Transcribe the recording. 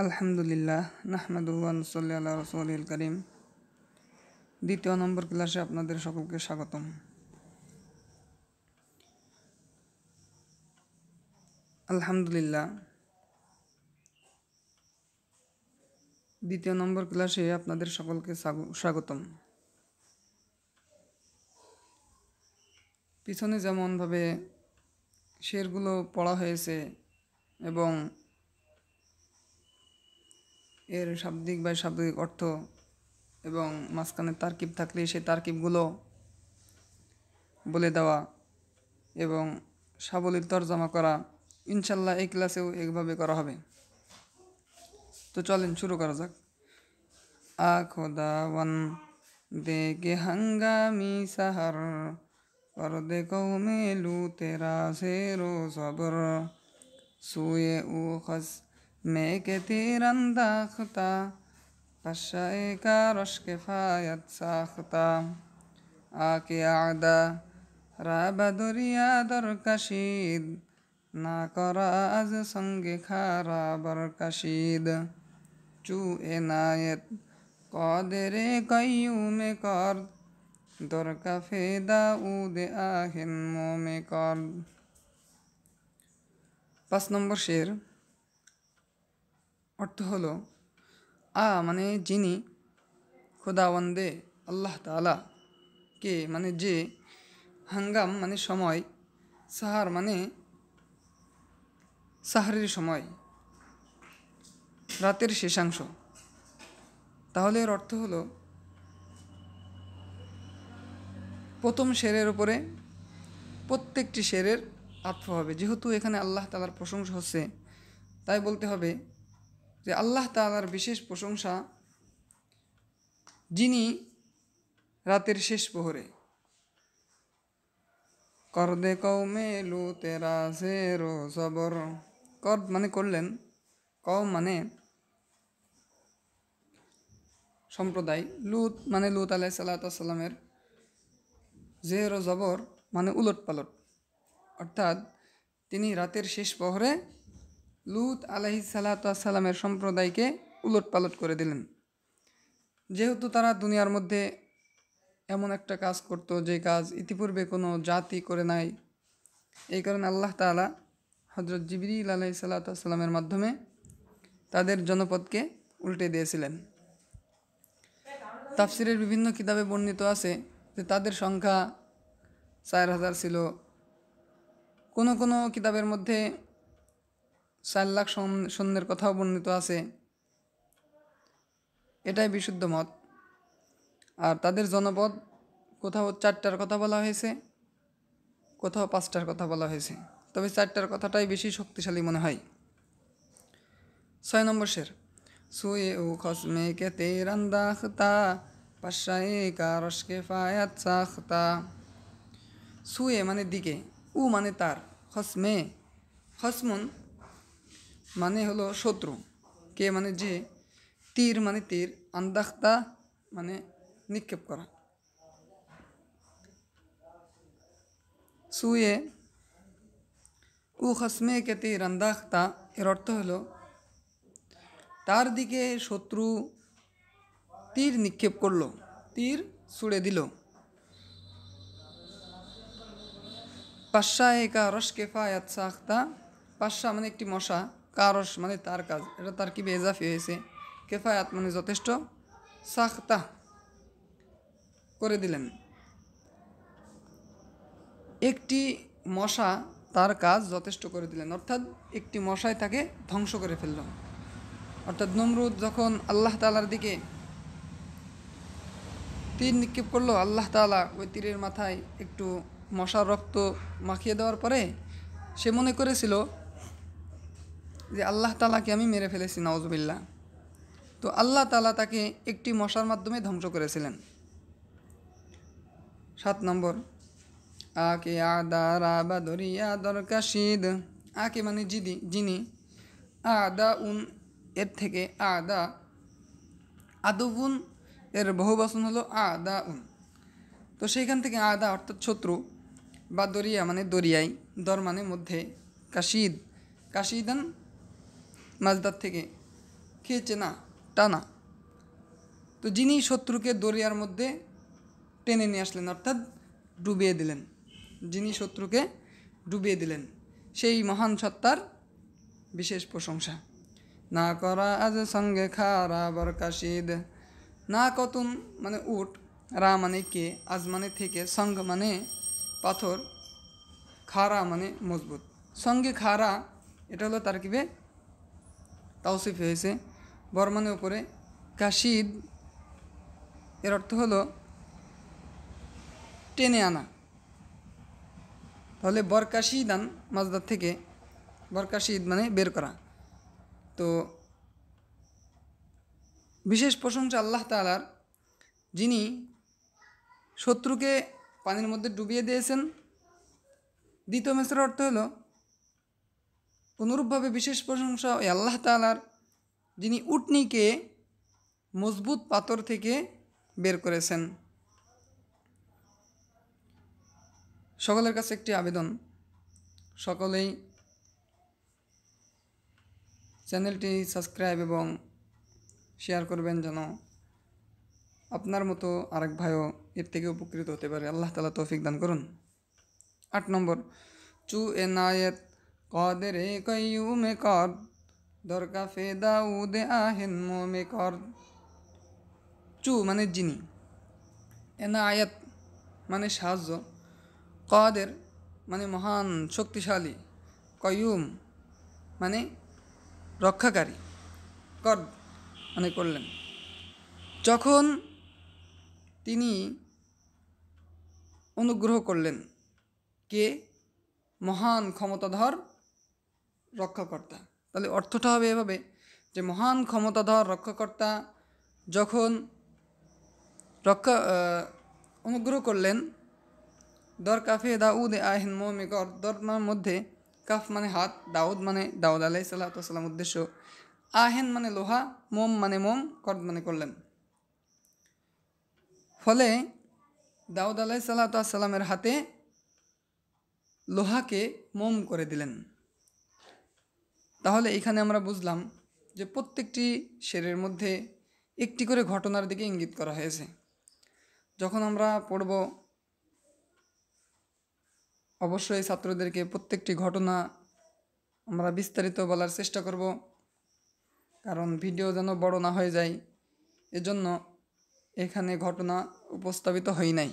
আলহামদুলিল্লাহ নাহমাদুহু ওয়া নুসাল্লি আলা রাসূলিল কারীম। দ্বিতীয় নম্বর ক্লাসে আপনাদের সকলকে স্বাগতম। আলহামদুলিল্লাহ, দ্বিতীয় নম্বর ক্লাসে আপনাদের সকলকে স্বাগতম। পিছনে যেমনভাবে শেরগুলো পড়া হয়েছে এবং এর শাব্দিক বা শাব্দিক অর্থ এবং মাঝখানে তারকিব থাকলে সেই তারকিবগুলো বলে দেওয়া এবং সাবলীল তরজমা করা, ইনশাল্লাহ এই ক্লাসেও এইভাবে করা হবে। তো চলেন শুরু করা যাক। খোদাওয়ান দেখে হাঙ্গামি সাহার কর দে কৌমে লু তেরা সেরো সবর সুয়ে উ খস মে কে তীরন্দাখতা কশায়ে কা রশকে ফায়াত সাখতা আকে আদা রাবা দরিয়া দর কাশিদ না করা আজ সঙ্গে খারাবর কাশিদ চু এনায়েত কদেরে কয়ুমে কর দর কাফে দাউদে আহেন মোমে কর। 5 নম্বর শের অর্থ হলো মানে যিনি, খোদাওয়ান্দে আল্লাহ তাআলা, কে মানে যে, হাঙ্গাম মানে সময়, সাহার মানে সাহারের সময়, রাতের শেষাংশ। তাহলে এর অর্থ হলো প্রথম শেরের উপরে প্রত্যেকটি শেরের আতফ হবে। যেহেতু এখানে আল্লাহ তাআলার প্রশংসা হচ্ছে, তাই বলতে হবে যে আল্লাহ তাআলার বিশেষ প্রশংসা যিনি রাতের শেষ প্রহরে। করদে কৌমে লু তেরা সেরো সবর, কর মানে করলেন, কওম মানে সম্প্রদায়, লুত মানে লুত আলাইহিস সালামের, জের ও জবর মানে উলট পালট, অর্থাৎ তিনি রাতের শেষ প্রহরে লুত আলাইহিস সালামের সম্প্রদায়কে উলট পালট করে দিলেন। যেহেতু তারা দুনিয়ার মধ্যে এমন একটা কাজ করত যে কাজ ইতিপূর্বে কোনো জাতি করে নাই, এই কারণে আল্লাহ তাআলা হযরত জিবরিল আলাইহিস সালামের মাধ্যমে তাদের জনপদকে উল্টে দিয়েছিলেন। তাফসিরের বিভিন্ন কিতাবে বর্ণিত আছে যে তাদের সংখ্যা 4000 ছিল। কোনো কোনো কিতাবের মধ্যে 4 লাখ সৈন্যের কথাও বর্ণিত আছে। এটাই বিশুদ্ধ মত। আর তাদের জনপদ কোথাও 4টার কথা বলা হয়েছে, কোথাও 5টার কথা বলা হয়েছে, তবে 4টার কথাটাই বেশি শক্তিশালী মনে হয়। 6 নম্বর শের সুয়ে উ খসমে কে তেরন্দাখতা পাশায়ে কা রশকে ফায়াত সাখতা। সুয়ে মানে দিকে, উ মানে তার, খসমে, খসমুন মানে হলো শত্রু, কে মানে যে, তীর মানে তীর, আন্দাখতা মানে নিক্ষেপ করা। সুয়ে উ খসমে কে তীর আন্দাখতা এর অর্থ হলো তার দিকে শত্রু তীর নিক্ষেপ করলো, তীর ছুড়ে দিল। পাশায়ে কা রশকে ফায়াত সাখতা, পাশা মানে একটি মশা, কারস মানে তার কাজ, এটা তার কি বেজাফি হয়েছে, কেফায়াত মানে যথেষ্ট, সাখতা করে দিলেন। একটি মশা তার কাজ যথেষ্ট করে দিলেন, অর্থাৎ একটি মশায় তাকে ধ্বংস করে ফেলল। অর্থাৎ নমরুদ যখন আল্লাহ তাআলার দিকে তীর নিক্ষেপ করলো, আল্লাহ তাআলা ওই তীরের মাথায় একটু মশার রক্ত মাখিয়ে দেওয়ার পরে সে মনে করেছিল যে আল্লাহ তাআলাকে আমি মেরে ফেলেছি, নাউজুবিল্লাহ। তো আল্লাহ তাআলা তাকে একটি মশার মাধ্যমে ধ্বংস করেছিলেন। 7 নম্বর আকে আদা রাবা দরিয়া দর কাশিদ। আকে মানে যিনি, আদা উন এর থেকে আদা, আদুবুন এর বহুবচন হলো আদা উন, তো সেইখান থেকে আদা অর্থাৎ শত্রু, বা দরিয়া মানে দরিয়াই, দর মানে মধ্যে, কাশিদ, কাশিদান মাজদার থেকে, খেয়েছে না, টানা। তো যিনি শত্রুকে দরিয়ার মধ্যে টেনে নিয়ে আসলেন, অর্থাৎ ডুবিয়ে দিলেন, যিনি শত্রুকে ডুবিয়ে দিলেন, সেই মহান সত্তার বিশেষ প্রশংসা। না করা আজ সঙ্গে খারা বরকাশিদ। না কতুন মানে উট, রা মানে কে, আজ মানে থেকে, সঙ্গ মানে পাথর, খারা মানে মজবুত। সঙ্গে খারা এটা হলো তারকিবে তাওসিফ হয়েছে, বর মানে উপরে, কাশিদ এর অর্থ হলো টেনে আনা। তাহলে বরকাশিদান মাজদার থেকে, বরকাশিদ মানে বের করা। তো বিশেষ প্রশংসা আল্লাহ তাআলার, যিনি শত্রুকে পানির মধ্যে ডুবিয়ে দিয়েছেন। দ্বিতীয় মিসরের অর্থ হলো অনুরূপভাবে বিশেষ প্রশংসা ওই আল্লাহ তাআলার, যিনি উটনিকে মজবুত পাথর থেকে বের করেছেন। সকলের কাছে একটি আবেদন, সকলেই চ্যানেলটি সাবস্ক্রাইব এবং শেয়ার করবেন, যেন আপনার মতো আরেক ভাইও এর থেকে উপকৃত হতে পারে। আল্লাহ তাআলা তৌফিক দান করুন। 8 নম্বর, চু এনায়েত কদের কয়ুমে কর, দরকা ফে দাউদ আহেন মোমে কর। চু মানে যিনি, এনায়েত মানে সাহায্য, কদের মানে মহান শক্তিশালী, কয়ুম মানে রক্ষাকারী, কর মানে করলেন। যখন তিনি অনুগ্রহ করলেন, কে? মহান ক্ষমতাধর রক্ষাকর্তা। তাহলে অর্থটা হবে এভাবে যে মহান ক্ষমতাধর রক্ষাকর্তা যখন অনুগ্রহ করলেন, দর কাফে দাউদ আহিন মোমে কর, দরমার মধ্যে কাফ মানে হাত, দাউদ মানে দাউদ আলাইহিস সালাম উদ্দেশ্য, আহেন মানে লোহা, মোম মানে মোম, কর মানে করলেন। ফলে দাউদ আলাইহিস সালামের হাতে লোহাকে মোম করে দিলেন। তাহলে এখানে আমরা বুঝলাম যে প্রত্যেকটি শেরের মধ্যে একটি করে ঘটনার দিকে ইঙ্গিত করা হয়েছে। যখন আমরা পড়ব অবশ্যই ছাত্রদেরকে প্রত্যেকটি ঘটনা আমরা বিস্তারিত বলার চেষ্টা করব, কারণ ভিডিও যেন বড় না হয়ে যায়, এজন্য এখানে ঘটনা উপস্থাপিত হয় নাই।